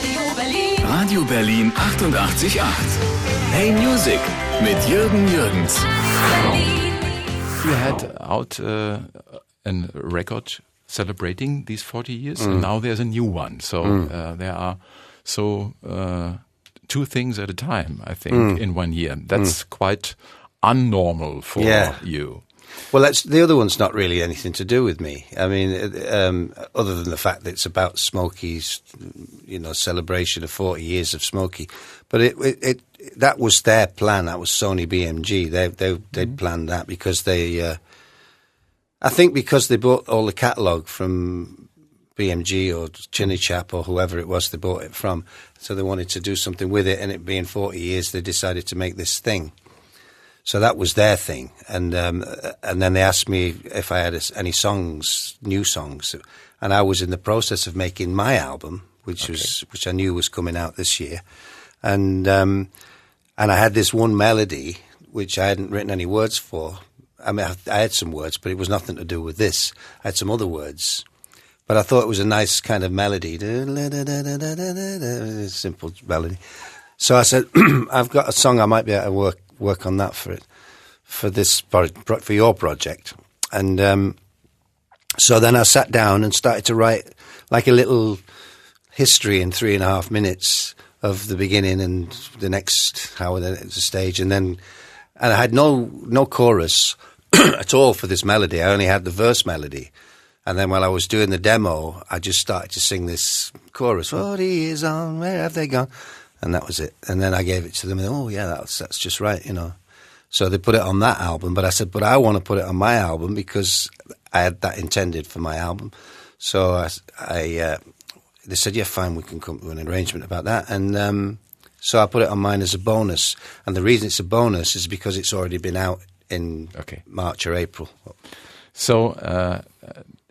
Radio Berlin 88.8. Hey Music mit Jürgen Jürgens. You had out a record celebrating these 40 years, and now there's a new one. So there are two things at a time, I think, in 1 year. That's quite unnormal for you. Well, the other one's not really anything to do with me. I mean, other than the fact that it's about Smokie's, celebration of 40 years of Smokie. But that was their plan. That was Sony BMG. They'd planned that because I think because they bought all the catalogue from BMG or Chinny Chap or whoever it was they bought it from. So they wanted to do something with it, and it being 40 years, they decided to make this thing. So that was their thing, and then they asked me if I had any songs, new songs, and I was in the process of making my album, which I knew was coming out this year, and I had this one melody which I hadn't written any words for. I mean, I had some words, but it was nothing to do with this. I had some other words, but I thought it was a nice kind of melody, simple melody. So I said, I've got a song I might be able to work on that for your project. And so then I sat down and started to write like a little history in 3.5 minutes of the beginning and the next the stage, and I had no chorus at all for this melody. I only had the verse melody. And then while I was doing the demo, I just started to sing this chorus, 40 years on, where have they gone? And that was it. And then I gave it to them, and that's just right, So they put it on that album, but I said, but I want to put it on my album because I had that intended for my album. So they said, yeah, fine, we can come to an arrangement about that. And so I put it on mine as a bonus. And the reason it's a bonus is because it's already been out in March or April. So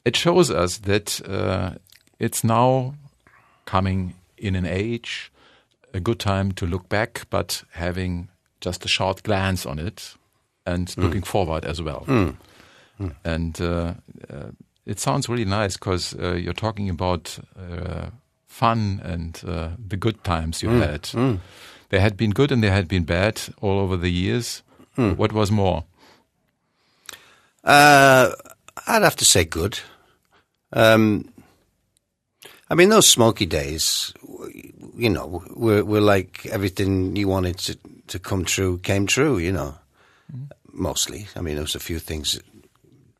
it shows us that it's now coming in an age, a good time to look back, but having just a short glance on it and looking forward as well. And it sounds really nice because you're talking about fun and the good times you had. They had been good and they had been bad all over the years. What was more? I'd have to say good. I mean, those Smokie days, were like everything you wanted to come true came true, mostly. I mean, there was a few things that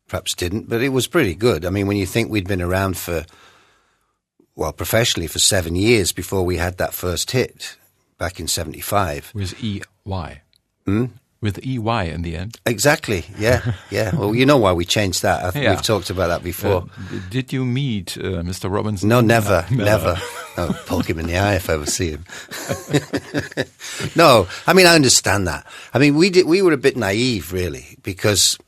perhaps didn't, but it was pretty good. I mean, when you think we'd been around professionally for 7 years before we had that first hit back in 75. With EY. With EY in the end. Exactly, yeah. Well, you know why we changed that. We've talked about that before. Did you meet Mr. Robinson? No, never. I'll poke him in the eye if I ever see him. No, I mean, I understand that. I mean, we were a bit naive, really, because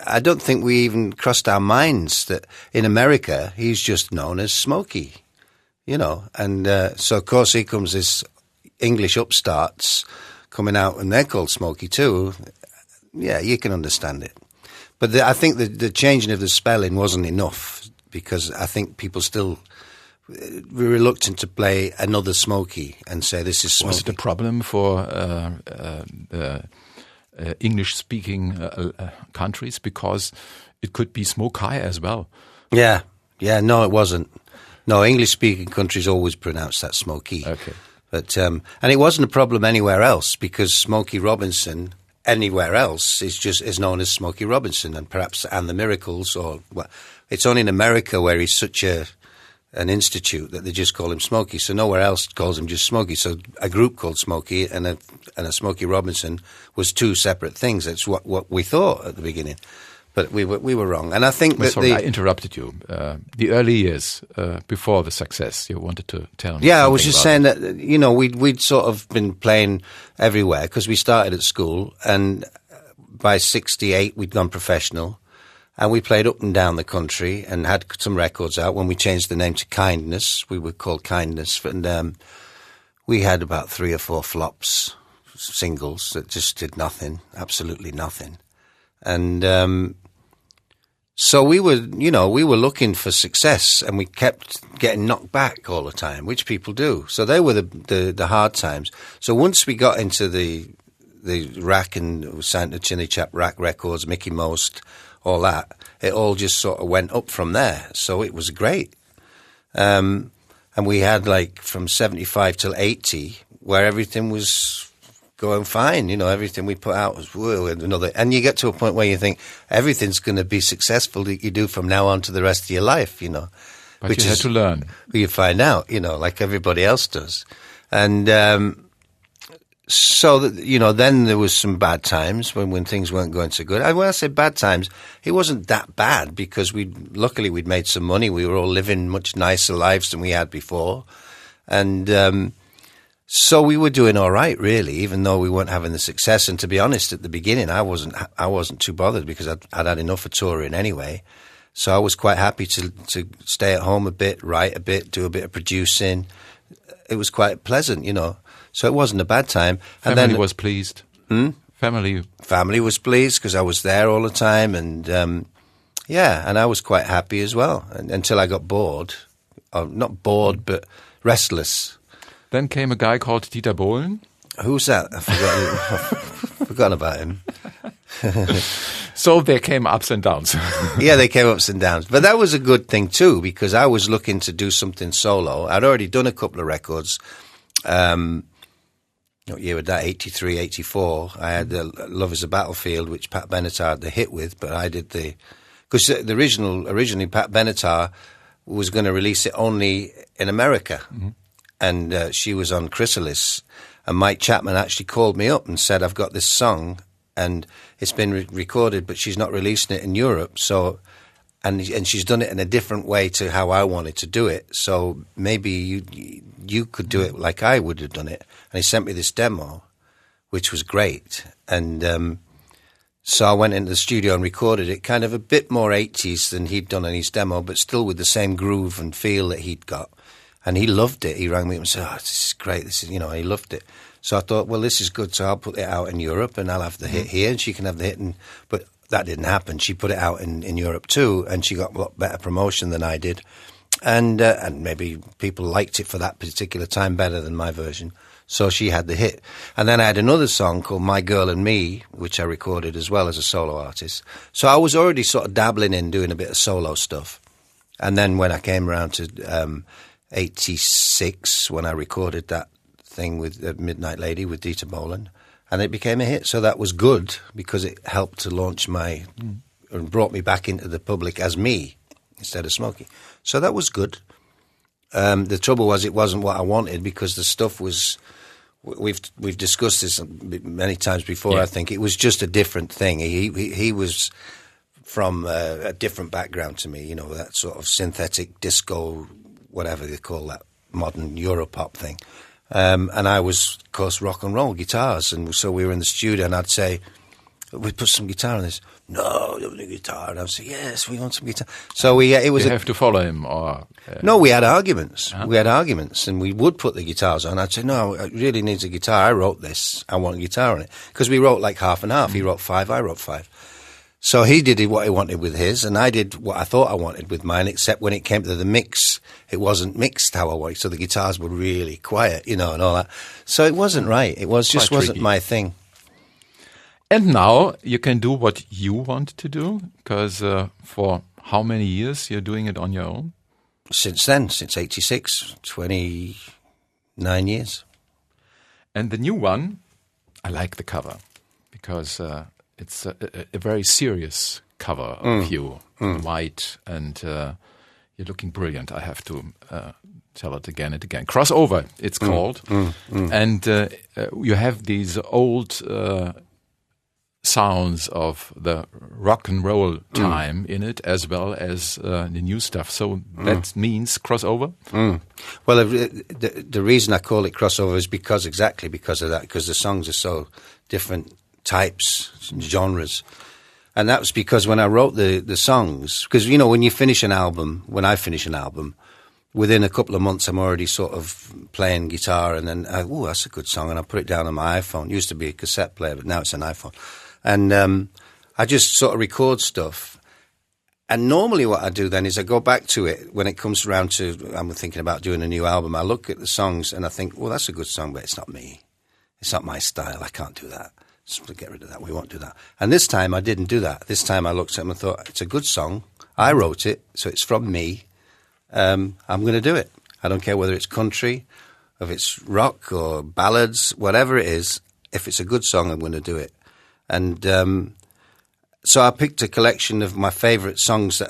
I don't think we even crossed our minds that in America, he's just known as Smokie, And so, of course, here comes this English upstarts coming out, and they're called Smokie too. Yeah, you can understand it. But I think the changing of the spelling wasn't enough because I think people still were reluctant to play another Smokie and say this is Smokie. Was it a problem for the English-speaking countries because it could be Smokie as well? Yeah, no, it wasn't. No, English-speaking countries always pronounce that Smokie. Okay. But and it wasn't a problem anywhere else because Smokie Robinson anywhere else is known as Smokie Robinson and the Miracles it's only in America where he's such an institute that they just call him Smokie. So nowhere else calls him just Smokie. So a group called Smokie and a Smokie Robinson was two separate things. That's what we thought at the beginning. But we were wrong, and I think that I interrupted you. The early years before the success, you wanted to tell me. Yeah, I was just saying that we'd sort of been playing everywhere because we started at school, and by 68 we'd gone professional, and we played up and down the country and had some records out. When we changed the name to Kindness, we were called Kindness, and we had about 3 or 4 flops, singles that just did nothing, absolutely nothing, and. So we were looking for success, and we kept getting knocked back all the time, which people do. So they were the hard times. So once we got into the rack and signed to Chinny Chap Rack Records, Mickey Most, all that, it all just sort of went up from there. So it was great. And we had like from 75 till 80, where everything was going fine. Everything we put out was another. And you get to a point where you think everything's going to be successful that you do from now on to the rest of your life, But you had to learn. You find out, like everybody else does. And so, then there was some bad times when things weren't going so good. And when I say bad times, it wasn't that bad because luckily we'd made some money. We were all living much nicer lives than we had before. And so we were doing all right, really, even though we weren't having the success. And to be honest, at the beginning, I wasn't too bothered because I'd had enough of touring anyway. So I was quite happy to stay at home a bit, write a bit, do a bit of producing. It was quite pleasant, So it wasn't a bad time. And Family was pleased. Family was pleased because I was there all the time, and and I was quite happy as well until I got bored. Not bored, but restless. Then came a guy called Dieter Bohlen. Who's that? I forgot. Forgotten about him. So there came ups and downs. Yeah, they came ups and downs. But that was a good thing too, because I was looking to do something solo. I'd already done a couple of records. What year was that? 83, 84. I had Love is a Battlefield, which Pat Benatar had the hit with, but I did because originally Pat Benatar was going to release it only in America. Mm-hmm. And she was on Chrysalis, and Mike Chapman actually called me up and said, I've got this song, and it's been recorded, but she's not releasing it in Europe. So, and she's done it in a different way to how I wanted to do it. So maybe you could do it like I would have done it. And he sent me this demo, which was great. And so I went into the studio and recorded it, kind of a bit more 80s than he'd done in his demo, but still with the same groove and feel that he'd got. And he loved it. He rang me up and said, this is great. He loved it. So I thought, well, this is good. So I'll put it out in Europe and I'll have the hit here and she can have the hit. But that didn't happen. She put it out in Europe too, and she got a lot better promotion than I did. And maybe people liked it for that particular time better than my version. So she had the hit. And then I had another song called My Girl and Me, which I recorded as well as a solo artist. So I was already sort of dabbling in doing a bit of solo stuff. And then when I came around to 86, when I recorded that thing with Midnight Lady with Dieter Bohlen, and it became a hit. So that was good because it helped to launch and brought me back into the public as me instead of Smokie. So that was good. The trouble was it wasn't what I wanted because the stuff was. We've discussed this many times before. Yeah. I think it was just a different thing. He was from a different background to me. That sort of synthetic disco, whatever they call that, modern Europop thing. And I was, of course, rock and roll guitars. And so we were in the studio and I'd say, we put some guitar on this. No, don't need guitar. And I'd say, yes, we want some guitar. So it was. You have to follow him, or no? We had arguments. Uh-huh. We had arguments, and we would put the guitars on. I'd say, no, it really needs a guitar. I wrote this. I want a guitar on it because we wrote like half and half. He wrote 5. I wrote 5. So he did what he wanted with his, and I did what I thought I wanted with mine. Except when it came to the mix, it wasn't mixed how I wanted. So the guitars were really quiet, and all that. So it wasn't right. It wasn't my thing. And now you can do what you want to do, because for how many years you're doing it on your own? Since then, since 86, 29 years. And the new one, I like the cover, because it's a very serious cover of you, in white, and you're looking brilliant. I have to tell it again and again. Crossover, it's called. And you have these old sounds of the rock and roll time in it, as well as the new stuff. So that means crossover? Well, the reason I call it crossover is exactly because of that, because the songs are so different types, genres. And that was because when I wrote the songs, because, when you finish an album, when I finish an album, within a couple of months, I'm already sort of playing guitar, and then, that's a good song, and I put it down on my iPhone. It used to be a cassette player, but now it's an iPhone. And I just sort of record stuff. And normally what I do then is I go back to it when it comes around to, I'm thinking about doing a new album. I look at the songs and I think, well, that's a good song, but it's not me. It's not my style. I can't do that. Just get rid of that. We won't do that. And this time I didn't do that. This time I looked at it and I thought, it's a good song. I wrote it, so it's from me. I'm going to do it. I don't care whether it's country, if it's rock or ballads, whatever it is. If it's a good song, I'm going to do it. And so I picked a collection of my favourite songs,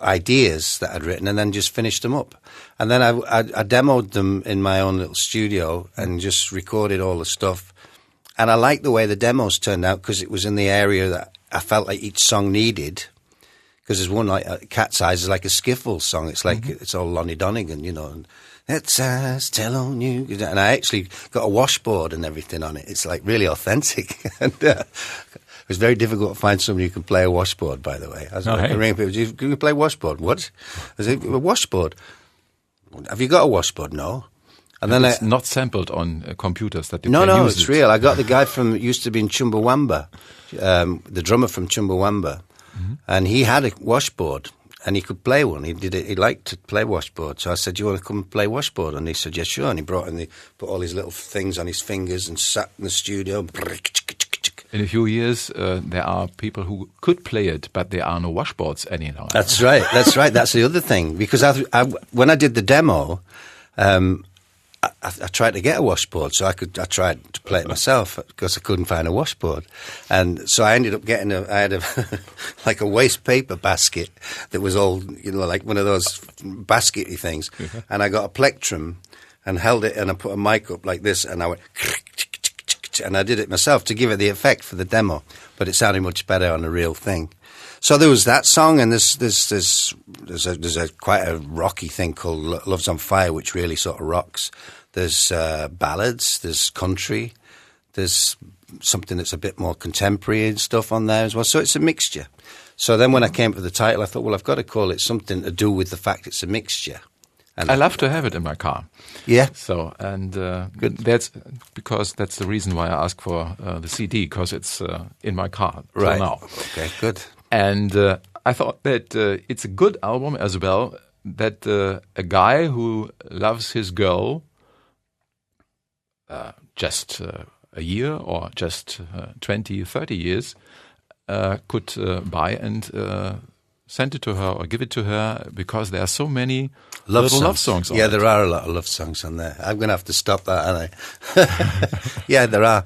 ideas that I'd written, and then just finished them up. And then I demoed them in my own little studio and just recorded all the stuff. And I liked the way the demos turned out because it was in the area that I felt like each song needed. Because there's one like Cat's Eyes is like a skiffle song. It's like it's all Lonnie Donegan, you know. And it's us, tell on you. And I actually got a washboard and everything on it. It's like really authentic. And it was very difficult to find somebody who can play a washboard, by the way. I was ringing people, can you play washboard? What? I said, a washboard. Have you got a washboard? No. And then it's not sampled on computers that you No, can no, use it's it. real. I got the guy from, used to be in Chumbawamba, the drummer from Chumbawamba, and he had a washboard, and he could play one. He did it. He liked to play washboard. So I said, "Do you want to come and play washboard?" And he said, "Yeah, sure." And he brought in put all his little things on his fingers and sat in the studio. In a few years, there are people who could play it, but there are no washboards anyhow. That's right. That's right. That's the other thing. Because when I did the demo, I tried to get a washboard, so I tried to play it myself because I couldn't find a washboard, and so I ended up getting I had like a waste paper basket that was all, you know, like one of those baskety things, and I got a plectrum and held it, and I put a mic up like this, and I went, and I did it myself to give it the effect for the demo, but it sounded much better on the real thing. So there was that song, and there's a quite a rocky thing called Love's on Fire, which really sort of rocks. There's ballads, there's country, there's something that's a bit more contemporary and stuff on there as well. So it's a mixture. So then when I came up with the title, I thought, well, I've got to call it something to do with the fact it's a mixture. And I love to have it in my car. Yeah. So, and that's because that's the reason why I asked for the CD, because it's in my car right now. Okay, good. And I thought that it's a good album as well, that a guy who loves his girl just a year or just 20, 30 years could buy and send it to her or give it to her, because there are so many love songs on Yeah, it. there are a lot of love songs on there. I'm going to have to stop that, aren't I? Yeah, there are.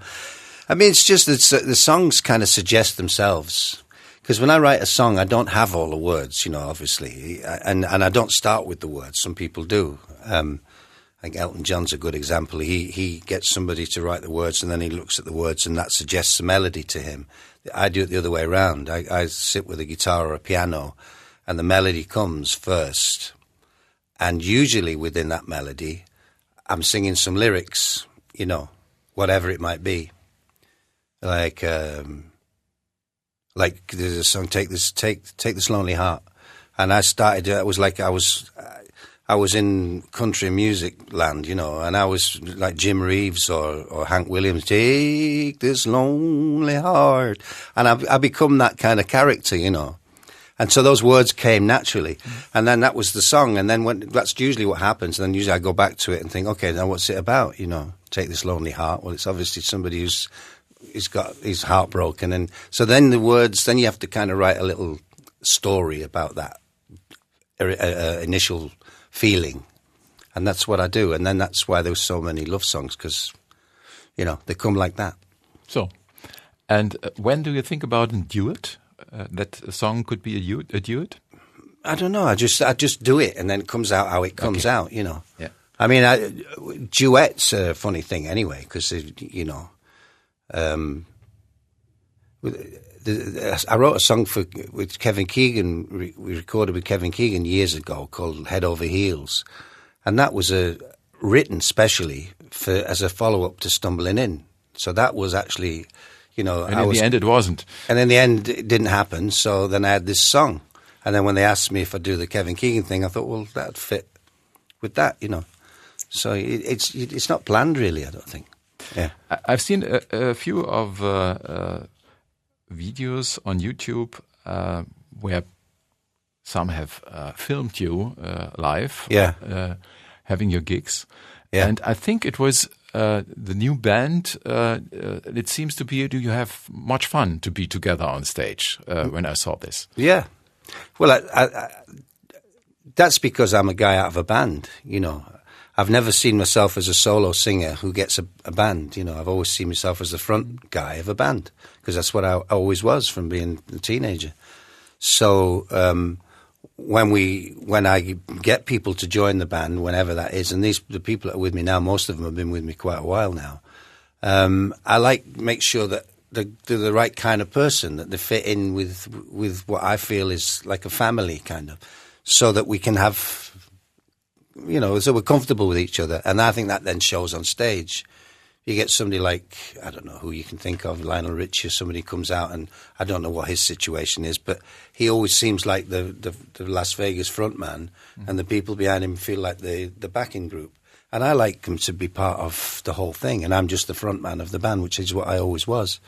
I mean, it's just that the songs kind of suggest themselves. Because when I write a song, I don't have all the words, you know, obviously. And I don't start with the words. Some people do. I think Elton John's a good example. He gets somebody to write the words, and then he looks at the words, and that suggests a melody to him. I do it the other way around. I sit with a guitar or a piano, and the melody comes first. And usually within that melody, I'm singing some lyrics, you know, whatever it might be. Like there's a song, Take This Lonely Heart. And I started, it was like I was in country music land, you know, and I was like Jim Reeves or Hank Williams, take this lonely heart. And I become that kind of character, you know. And so those words came naturally. And then that was the song. And then that's usually what happens. And then usually I go back to it and think, okay, now what's it about, you know? Take this lonely heart. Well, it's obviously somebody who's got his heart broken. And so then the words, then you have to kind of write a little story about that initial feeling. And that's what I do. And then that's why there's so many love songs, because, you know, they come like that. So, and when do you think about a duet? That a song could be a duet? I don't know. I just do it, and then it comes out how it comes out, you know. Yeah. I mean, duets are a funny thing anyway, because, you know, I wrote a song with Kevin Keegan. We recorded with Kevin Keegan years ago called Head Over Heels, and that was written specially as a follow-up to Stumbling In. So that was actually, you know... And in the end it wasn't. And in the end it didn't happen, so then I had this song. And then when they asked me if I'd do the Kevin Keegan thing, I thought, well, that'd fit with that, you know. So it's not planned really, I don't think. Yeah. I've seen a few of videos on YouTube where some have filmed you live, having your gigs. Yeah. And I think it was the new band. It seems to be, do you have much fun to be together on stage when I saw this? Yeah. Well, I, that's because I'm a guy out of a band, you know. I've never seen myself as a solo singer who gets a band, you know. I've always seen myself as the front guy of a band because that's what I always was from being a teenager. So when I get people to join the band, whenever that is, and the people that are with me now, most of them have been with me quite a while now, I make sure that they're the right kind of person, that they fit in with what I feel is like a family kind of, so that we can have, you know, so we're comfortable with each other. And I think that then shows on stage. You get somebody like, I don't know who you can think of, Lionel Richie, somebody comes out, and I don't know what his situation is, but he always seems like the Las Vegas front man, and the people behind him feel like the backing group. And I like him to be part of the whole thing, and I'm just the front man of the band, which is what I always was.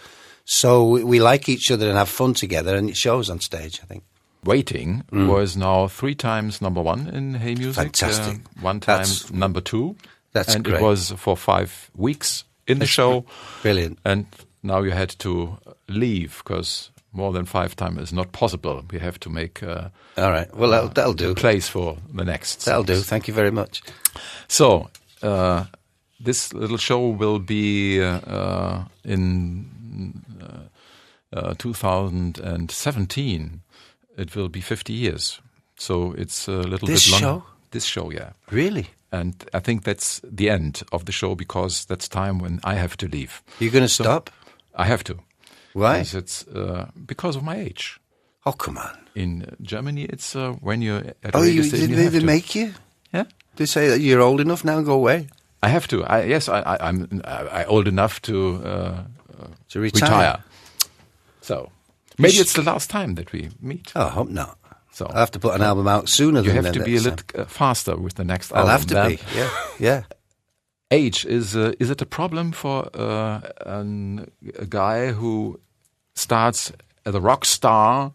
So we like each other and have fun together, and it shows on stage, I think. Waiting was now 3 times #1 in Hey Music. Fantastic. 1 time #2. That's and great. It was for 5 weeks in the show. Brilliant. And now you had to leave because more than 5 times is not possible. We have to make all right. Well, that'll do. a place for the next. That'll songs. do. Thank you very much. So this little show will be in 2017. It will be 50 years. So it's a little This bit long. show? This show, yeah. Really? And I think that's the end of the show because that's time when I have to leave. You're going to stop? I have to. Why? Because it's because of my age. Oh, come on. In Germany, it's when you're at Oh, radio station, did you have they to. make you? Yeah, They say that you're old enough now, go away. I have to. I'm old enough to retire. So maybe it's the last time that we meet. Oh, I hope not. So I'll have to put an album out sooner you than have to be a little faster with the next album. I'll have to then. be. Yeah, yeah. Age is it a problem for a guy who starts as a rock star?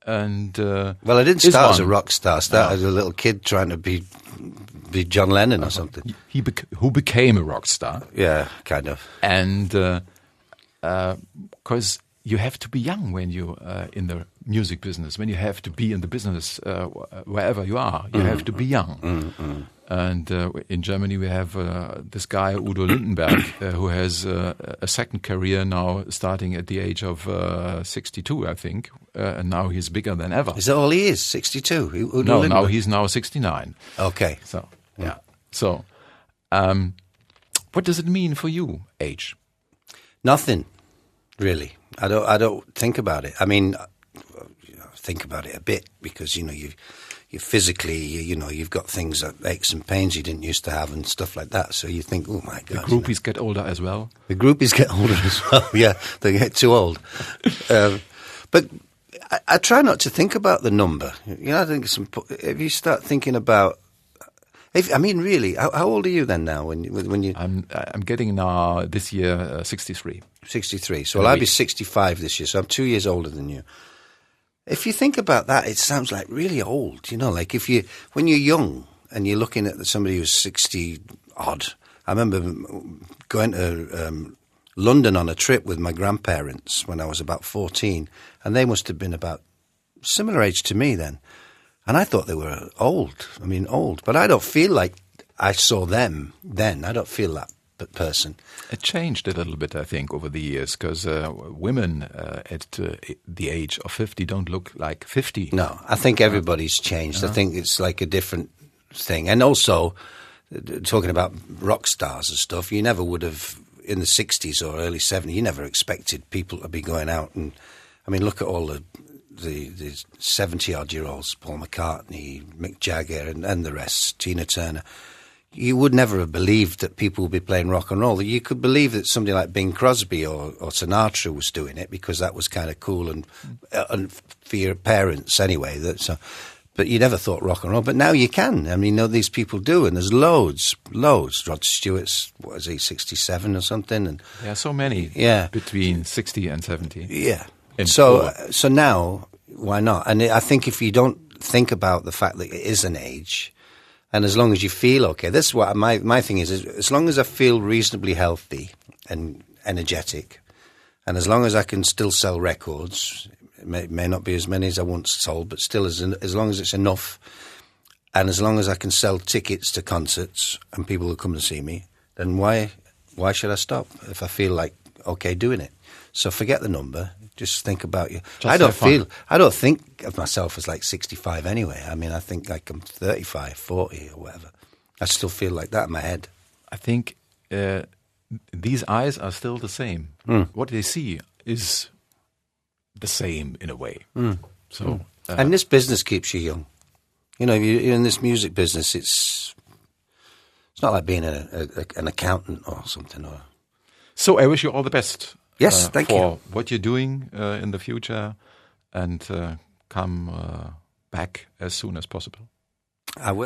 And well, I didn't start as a rock star. I started as a little kid trying to be John Lennon or something. Who became a rock star? Yeah, kind of. And because you have to be young when you in the music business. When you have to be in the business wherever you are, you have to be young. And in Germany, we have this guy, Udo Lindenberg, who has a second career now starting at the age of 62, I think. And now he's bigger than ever. Is that all he is, 62? Udo No, Lindenberg? now he's now 69. Okay. So, yeah. So, what does it mean for you, age? Nothing, really. I don't think about it. I mean, think about it a bit because, you know, you physically, you know, you've got things like aches and pains you didn't used to have and stuff like that. So you think, oh, my God. The groupies get older as well. The groupies get older as well, yeah. They get too old. But I try not to think about the number. You know, I think if you start thinking about, I mean, really, how old are you then now when you... I'm getting now this year 63. 63. So I'll be 65 this year, so I'm 2 years older than you. If you think about that, it sounds like really old, you know, like when you're young and you're looking at somebody who's 60 odd. I remember going to London on a trip with my grandparents when I was about 14, and they must have been about similar age to me then. And I thought they were old. I mean, old. But I don't feel like I saw them then. I don't feel that person. It changed a little bit, I think, over the years, because women at the age of 50 don't look like 50. No, I think everybody's changed. I think it's like a different thing. And also, talking about rock stars and stuff, you never would have, in the 60s or early 70s, you never expected people to be going out and, I mean, look at all the 70-odd-year-olds, Paul McCartney, Mick Jagger and the rest, Tina Turner. You would never have believed that people would be playing rock and roll. You could believe that somebody like Bing Crosby or Sinatra was doing it because that was kind of cool and for your parents anyway. But you never thought rock and roll. But now you can. I mean, these people do, and there's loads. Rod Stewart's, what is he, 67 or something? And yeah, so many. Yeah. Between 60 and 70. Yeah. And so now, why not? And I think if you don't think about the fact that it is an age. And as long as you feel okay, this is what my thing is as long as I feel reasonably healthy and energetic, and as long as I can still sell records, it may not be as many as I once sold, but still as long as it's enough, and as long as I can sell tickets to concerts and people will come to see me, then why should I stop if I feel like okay doing it? So forget the number. Just think about you. I don't think of myself as like 65 anyway. I mean, I think like I'm 35, 40 or whatever. I still feel like that in my head. I think these eyes are still the same. What they see is the same in a way. So, and this business keeps you young. You know, you're in this music business. It's not like being an accountant or something. So I wish you all the best. Yes, thank you. For what you're doing in the future, and come back as soon as possible. I will.